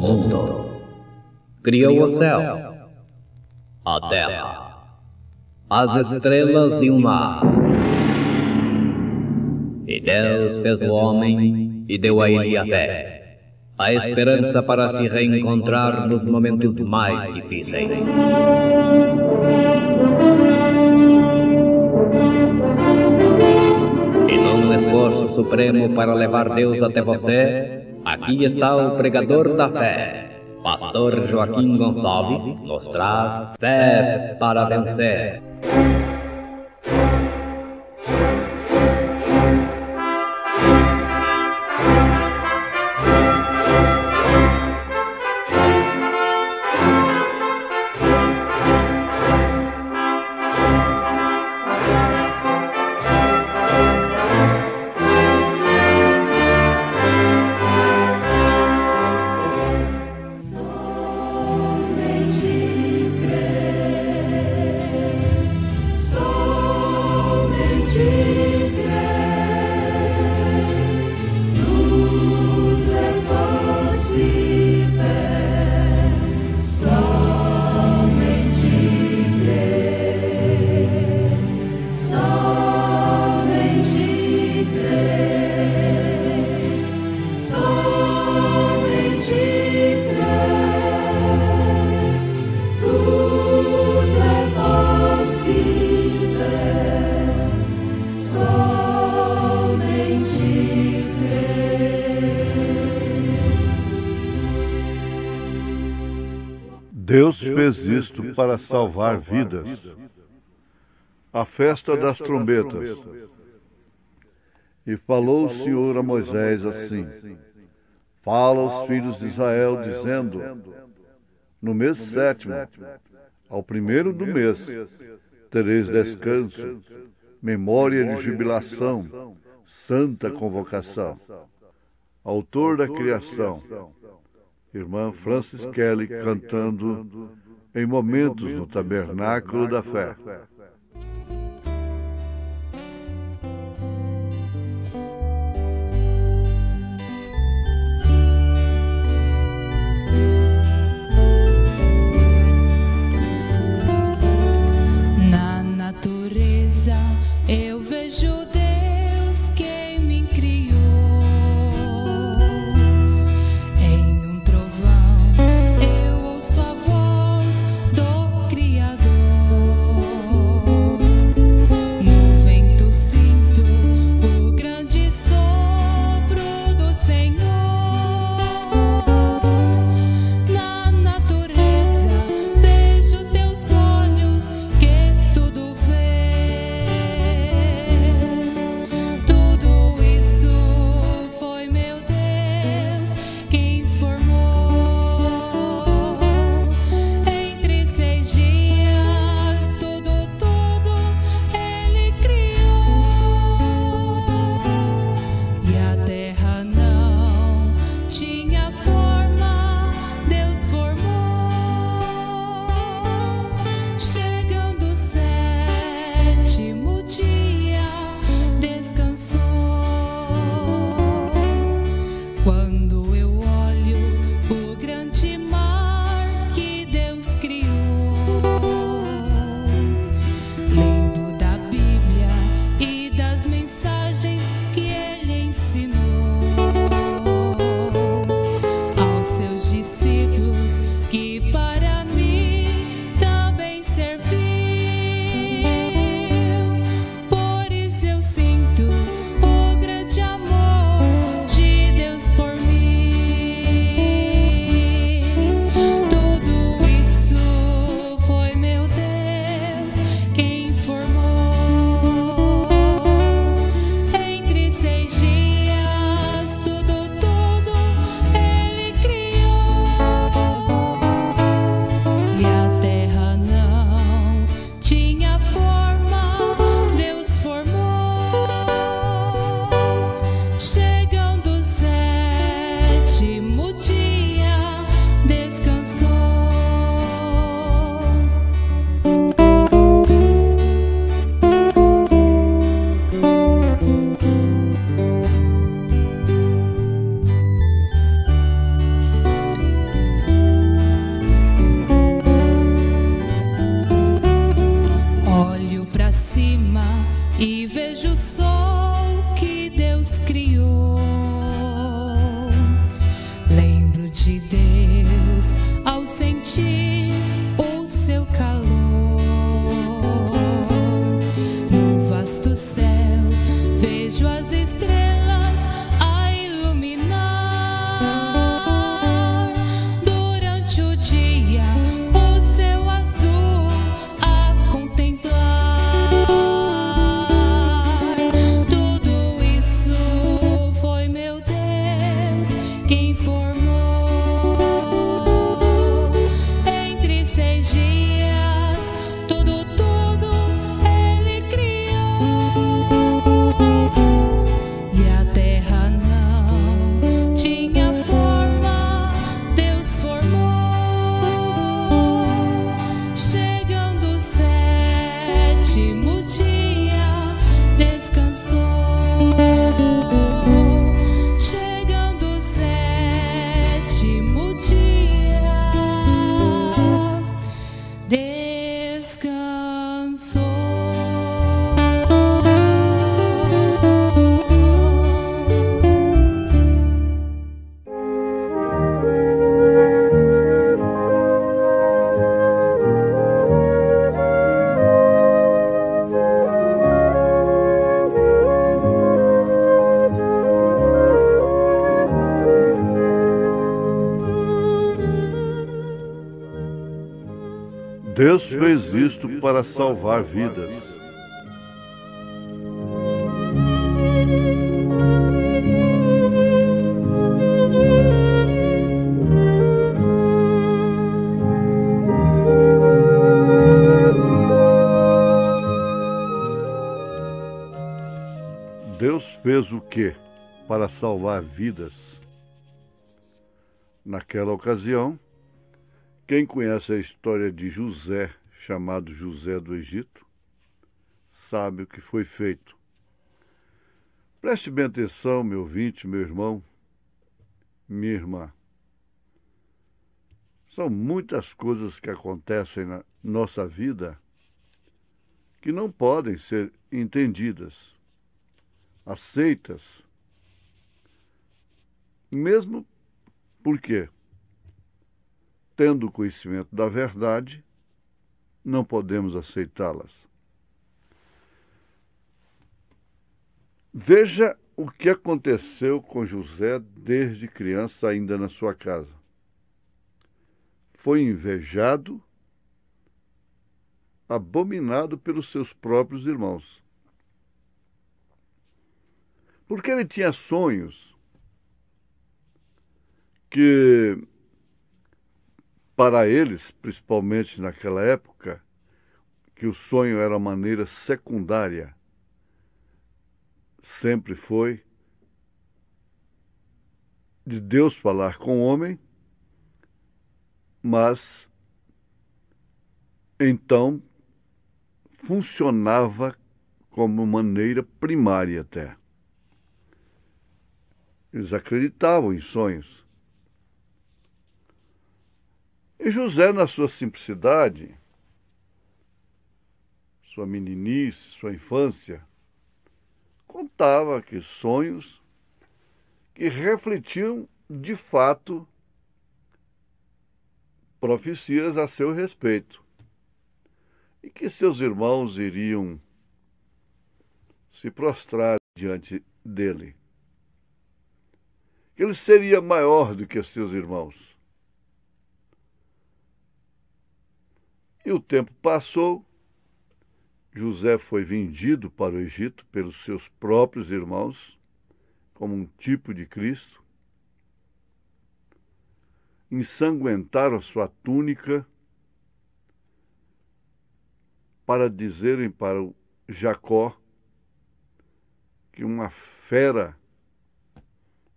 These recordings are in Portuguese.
mundo, criou o céu, a terra, as estrelas e o mar. E Deus fez o homem e deu a ele a fé, a esperança para se reencontrar nos momentos mais difíceis. E num esforço supremo para levar Deus até você, aqui está o pregador da fé. Pastor Joaquim Gonçalves nos traz fé para vencer. Deus fez isto para salvar vidas. A festa das trombetas. E falou o Senhor a Moisés assim: fala aos filhos de Israel, dizendo: no mês 7º, ao primeiro do mês, tereis descanso, memória de jubilação, santa convocação. Autor da criação, irmã Francis Kelly, cantando em Momentos no Tabernáculo da Fé. Na natureza eu vejo Deus que me criou. Em um trovão eu ouço a voz do Criador. Deus fez isto para salvar vidas. Deus fez o quê para salvar vidas? Naquela ocasião, quem conhece a história de José, chamado José do Egito, sabe o que foi feito. Preste bem atenção, meu ouvinte, meu irmão, minha irmã. São muitas coisas que acontecem na nossa vida que não podem ser entendidas, aceitas, mesmo porque, tendo conhecimento da verdade, não podemos aceitá-las. Veja o que aconteceu com José desde criança, ainda na sua casa. Foi invejado, abominado pelos seus próprios irmãos. Porque ele tinha sonhos que, para eles, principalmente naquela época, que o sonho era a maneira secundária, sempre foi, de Deus falar com o homem, mas então funcionava como maneira primária até. Eles acreditavam em sonhos. E José, na sua simplicidade, sua meninice, sua infância, contava que sonhos que refletiam, de fato, profecias a seu respeito, e que seus irmãos iriam se prostrar diante dele, que ele seria maior do que seus irmãos. E o tempo passou, José foi vendido para o Egito pelos seus próprios irmãos, como um tipo de Cristo. Ensanguentaram a sua túnica para dizerem para o Jacó que uma fera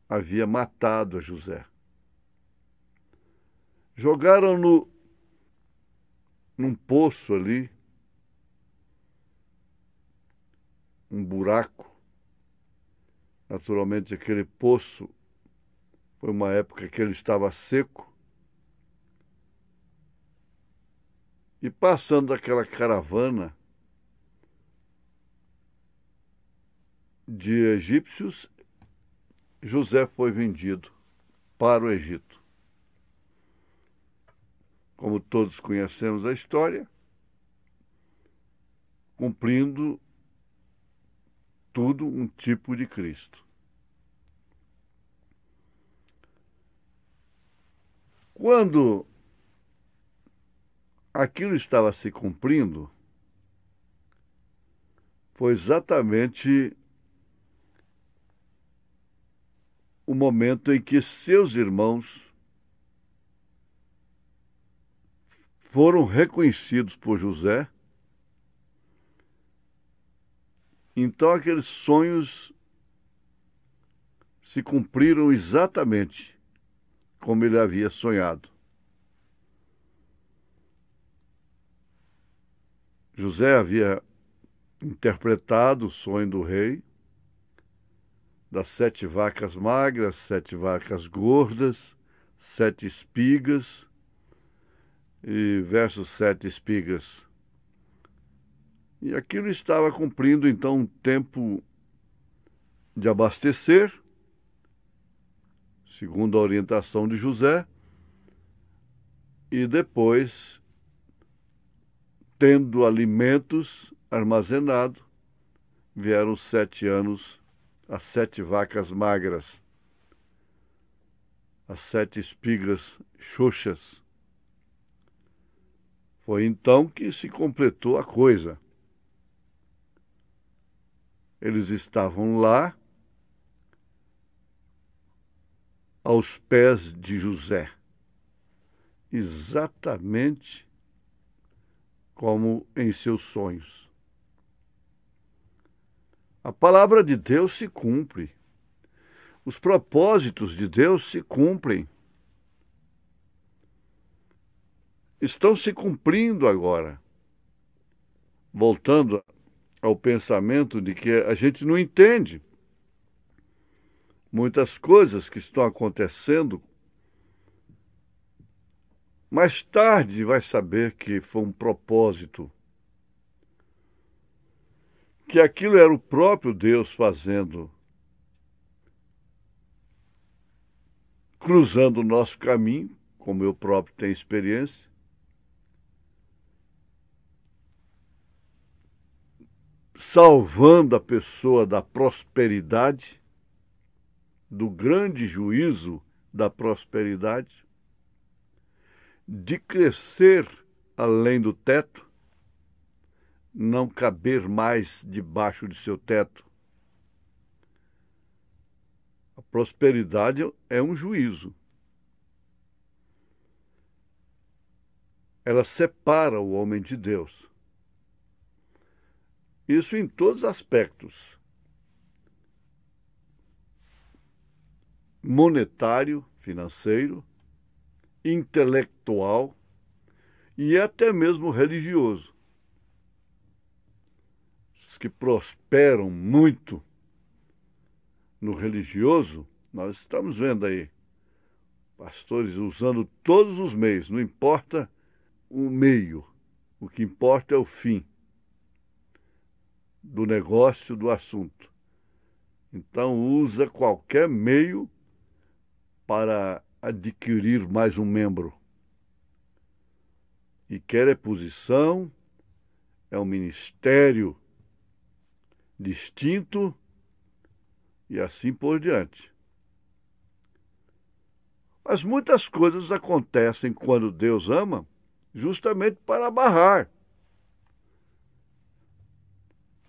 havia matado a José. Jogaram-no num poço ali, um buraco. Naturalmente, aquele poço foi uma época que ele estava seco. E passando aquela caravana de egípcios, José foi vendido para o Egito. Como todos conhecemos a história, cumprindo tudo um tipo de Cristo. Quando aquilo estava se cumprindo, foi exatamente o momento em que seus irmãos foram reconhecidos por José. Então aqueles sonhos se cumpriram exatamente como ele havia sonhado. José havia interpretado o sonho do rei, das 7 vacas magras, 7 vacas gordas, 7 espigas, e versus 7 espigas. E aquilo estava cumprindo, então, um tempo de abastecer, segundo a orientação de José, e depois, tendo alimentos armazenados, vieram 7 anos, as 7 vacas magras, as 7 espigas xoxas. Foi então que se completou a coisa. Eles estavam lá, aos pés de José, exatamente como em seus sonhos. A palavra de Deus se cumpre. Os propósitos de Deus se cumprem. Estão se cumprindo agora. Voltando ao pensamento de que a gente não entende muitas coisas que estão acontecendo. Mais tarde vai saber que foi um propósito, que aquilo era o próprio Deus fazendo, cruzando o nosso caminho, como eu próprio tenho experiência, salvando a pessoa da prosperidade, do grande juízo da prosperidade, de crescer além do teto, não caber mais debaixo de seu teto. A prosperidade é um juízo. Ela separa o homem de Deus. Isso em todos os aspectos. Monetário, financeiro, intelectual e até mesmo religioso. Os que prosperam muito no religioso, nós estamos vendo aí pastores usando todos os meios, não importa o meio, o que importa é o fim do negócio, do assunto. Então usa qualquer meio para adquirir mais um membro. E quer é posição, é um ministério distinto e assim por diante. Mas muitas coisas acontecem quando Deus ama, justamente para barrar.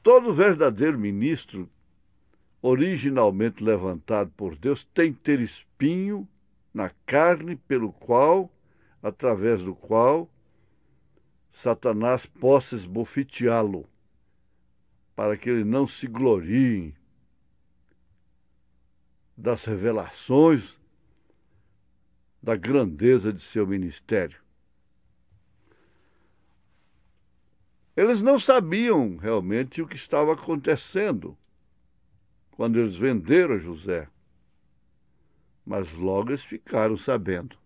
Todo verdadeiro ministro, originalmente levantado por Deus, tem que ter espinho na carne pelo qual, através do qual, Satanás possa esbofeteá-lo, para que ele não se glorie das revelações da grandeza de seu ministério. Eles não sabiam realmente o que estava acontecendo quando eles venderam a José, mas logo eles ficaram sabendo.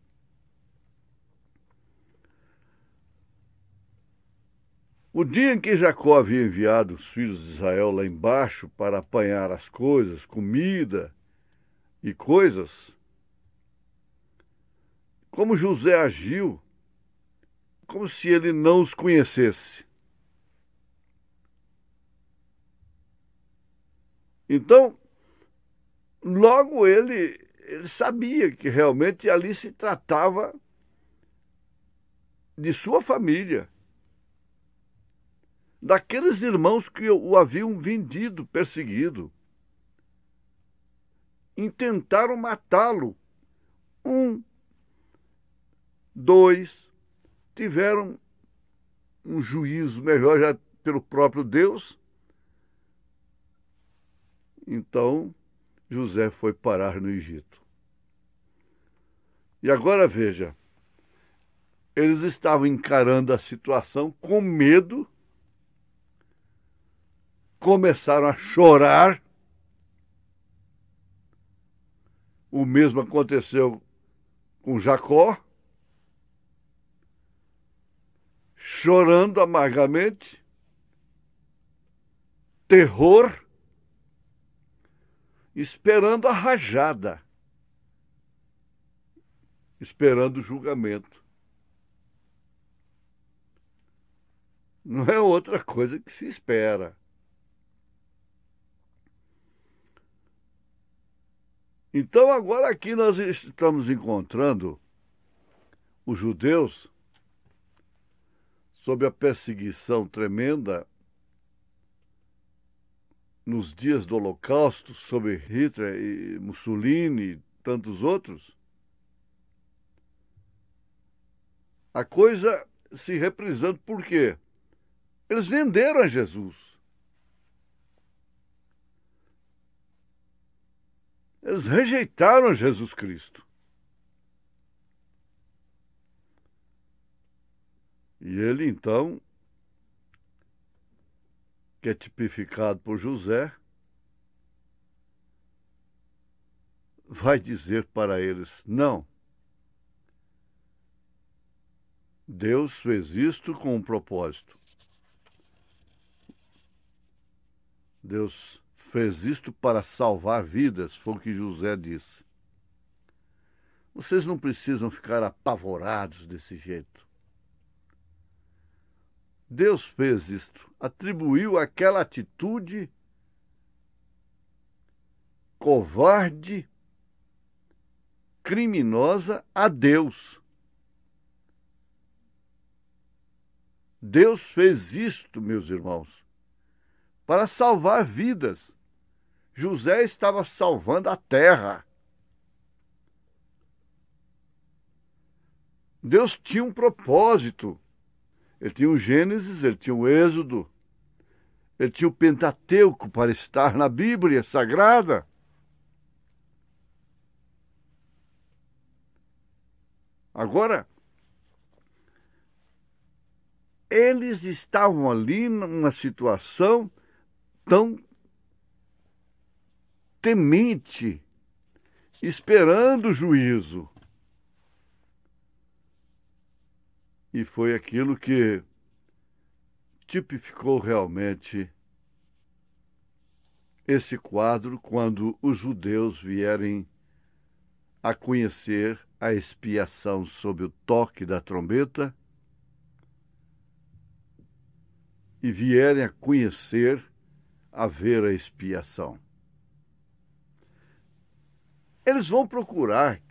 O dia em que Jacó havia enviado os filhos de Israel lá embaixo para apanhar as coisas, comida e coisas, como José agiu, como se ele não os conhecesse. Então, logo ele sabia que realmente ali se tratava de sua família, daqueles irmãos que o haviam vendido, perseguido. Intentaram matá-lo. 1, 2, tiveram um juízo melhor já pelo próprio Deus. Então, José foi parar no Egito. E agora veja, eles estavam encarando a situação com medo, começaram a chorar. O mesmo aconteceu com Jacó, chorando amargamente, terror, esperando a rajada, esperando o julgamento. Não é outra coisa que se espera. Então, agora aqui nós estamos encontrando os judeus sob a perseguição tremenda, nos dias do Holocausto, sob Hitler e Mussolini e tantos outros, a coisa se reprisando. Por quê? Eles venderam a Jesus. Eles rejeitaram Jesus Cristo. E ele, então, que é tipificado por José, vai dizer para eles: não. Deus fez isto com um propósito. Deus fez isto para salvar vidas, foi o que José disse. Vocês não precisam ficar apavorados desse jeito. Deus fez isto, atribuiu aquela atitude covarde, criminosa a Deus. Deus fez isto, meus irmãos, para salvar vidas. José estava salvando a terra. Deus tinha um propósito. Ele tinha o Gênesis, ele tinha o Êxodo, ele tinha o Pentateuco para estar na Bíblia Sagrada. Agora, eles estavam ali numa situação tão temente, esperando o juízo. E foi aquilo que tipificou realmente esse quadro quando os judeus vierem a conhecer a expiação sob o toque da trombeta e vierem a conhecer, a ver a expiação. Eles vão procurar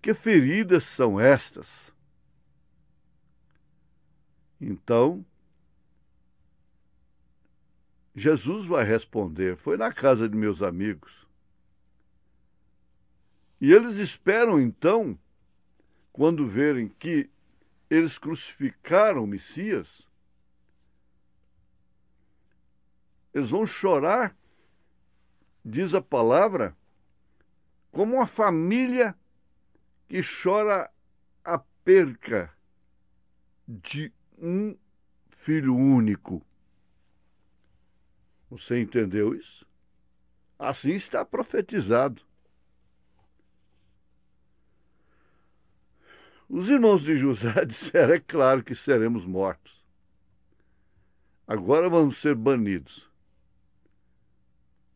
que feridas são estas. Então, Jesus vai responder: foi na casa de meus amigos. E eles esperam, então, quando verem que eles crucificaram o Messias, eles vão chorar, diz a palavra, como uma família que chora a perca de um filho único. Você entendeu isso? Assim está profetizado. Os irmãos de José disseram: é claro que seremos mortos. Agora vamos ser banidos.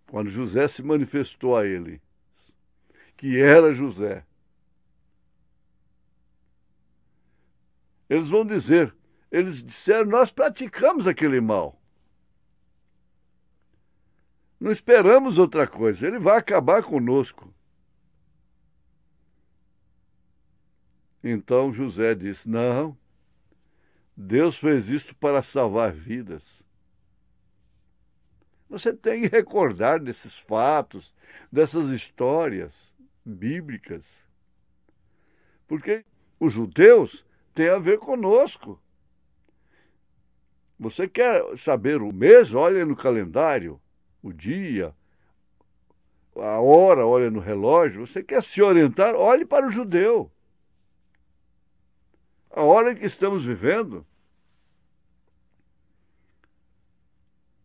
Quando José se manifestou a ele, que era José, eles vão dizer, eles disseram: nós praticamos aquele mal. Não esperamos outra coisa, ele vai acabar conosco. Então José disse: não, Deus fez isto para salvar vidas. Você tem que recordar desses fatos, dessas histórias bíblicas. Porque os judeus têm a ver conosco. Você quer saber o mês? Olha no calendário, o dia, a hora, olha no relógio. Você quer se orientar? Olhe para o judeu. A hora em que estamos vivendo.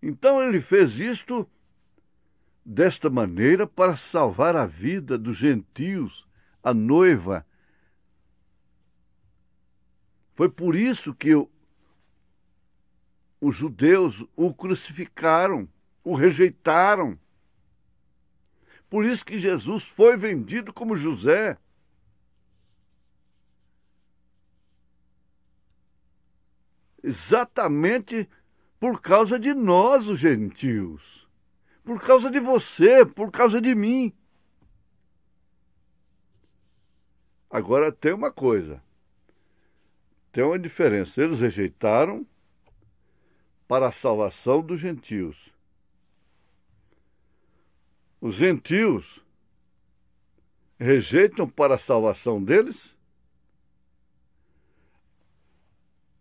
Então ele fez isto desta maneira para salvar a vida dos gentios, a noiva. Foi por isso que os judeus o crucificaram, o rejeitaram. Por isso que Jesus foi vendido como José. Exatamente por causa de nós, os gentios. Por causa de você, por causa de mim. Agora tem uma coisa. Tem uma diferença. Eles rejeitaram para a salvação dos gentios. Os gentios rejeitam para a salvação deles.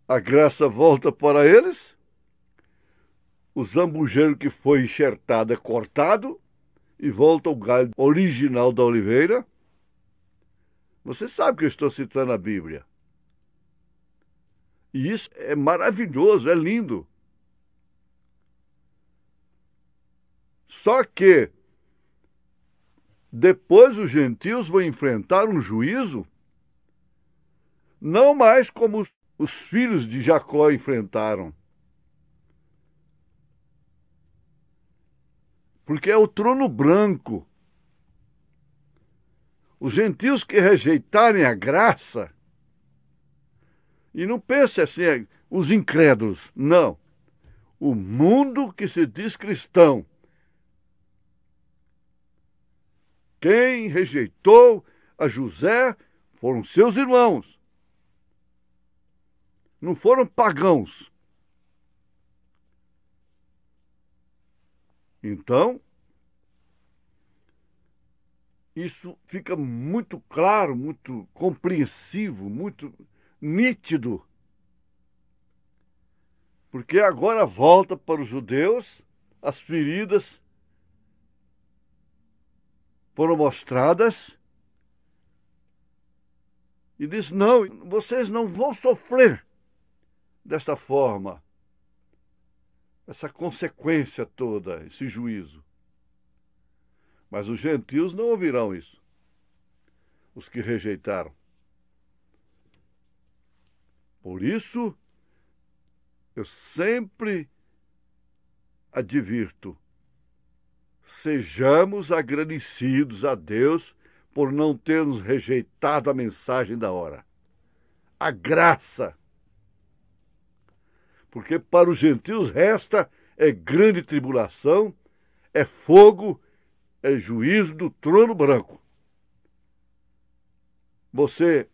A graça volta para eles. O zambujeiro que foi enxertado é cortado e volta ao galho original da oliveira. Você sabe que eu estou citando a Bíblia. E isso é maravilhoso, é lindo. Só que depois os gentios vão enfrentar um juízo não mais como os filhos de Jacó enfrentaram. Porque é o trono branco. Os gentios que rejeitarem a graça, e não pense assim, os incrédulos, não. O mundo que se diz cristão. Quem rejeitou a José foram seus irmãos. Não foram pagãos. Então, isso fica muito claro, muito compreensivo, muito nítido. Porque agora volta para os judeus, as feridas foram mostradas e diz: não, vocês não vão sofrer desta forma, essa consequência toda, esse juízo. Mas os gentios não ouvirão isso, os que rejeitaram. Por isso, eu sempre advirto: sejamos agradecidos a Deus por não termos rejeitado a mensagem da hora. A graça. Porque para os gentios resta é grande tribulação, é fogo, é juízo do trono branco. Você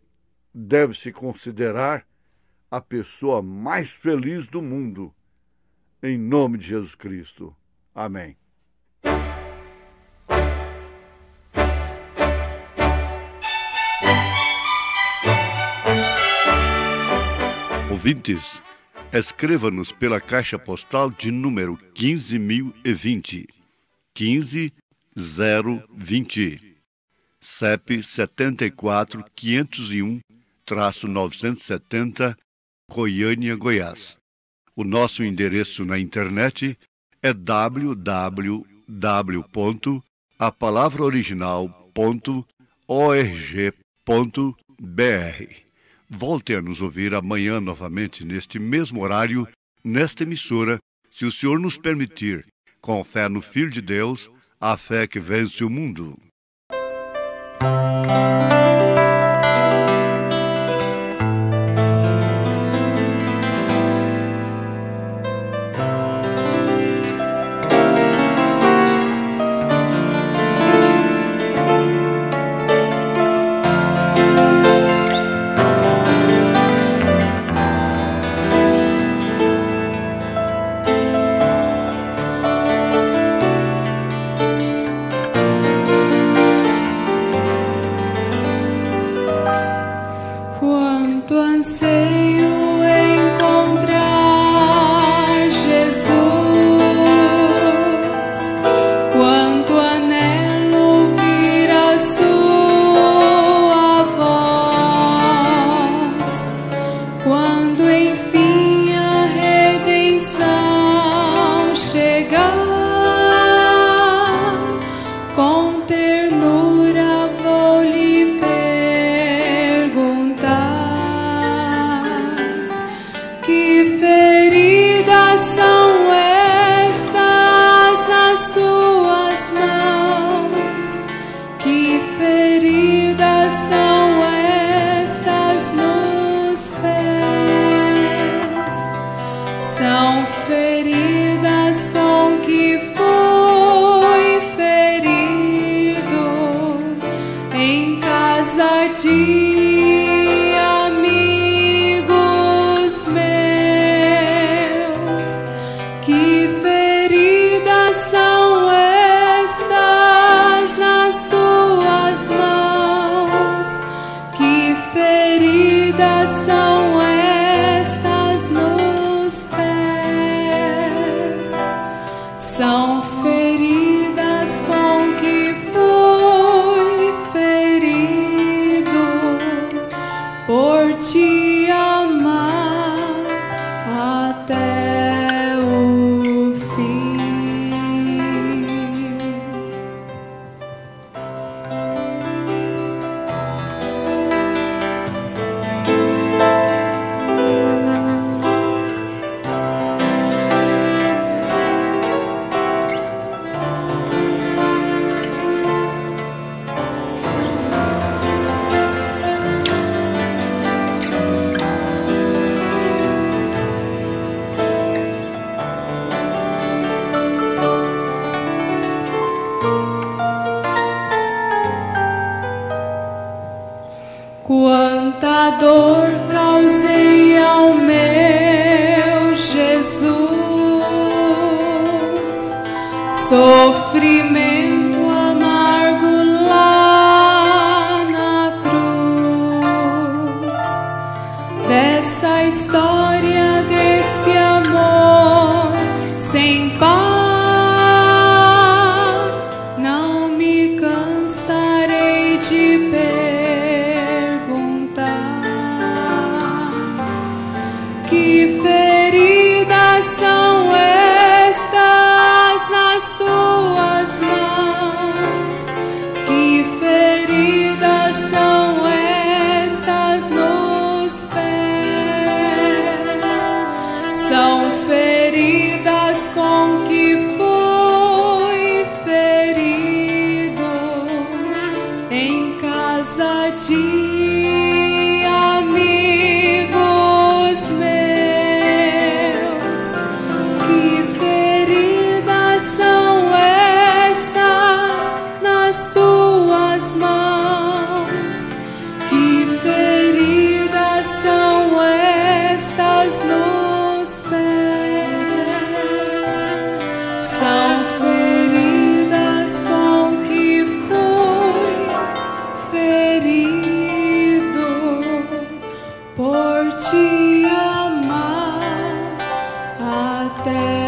deve se considerar a pessoa mais feliz do mundo, em nome de Jesus Cristo. Amém. Ouvintes, escreva-nos pela caixa postal de número 15.020, 15020, CEP 74.501-970, Goiânia, Goiás. O nosso endereço na internet é www.apalavraoriginal.org.br. Volte a nos ouvir amanhã novamente neste mesmo horário, nesta emissora, se o Senhor nos permitir, com fé no Filho de Deus, a fé que vence o mundo. feridas são estas nos pés? São feridas com que fui ferido por te amar até o fim. Quanta dor causei ao meu Jesus, sofrimento amargo lá na cruz. Dessa história, desse amor sem par, não me cansarei de que feridas são estas nas tuas mãos? Que feridas são estas nos pés? São feridas com que fui ferido em casa de nos pés. São feridas com que fui ferido por te amar até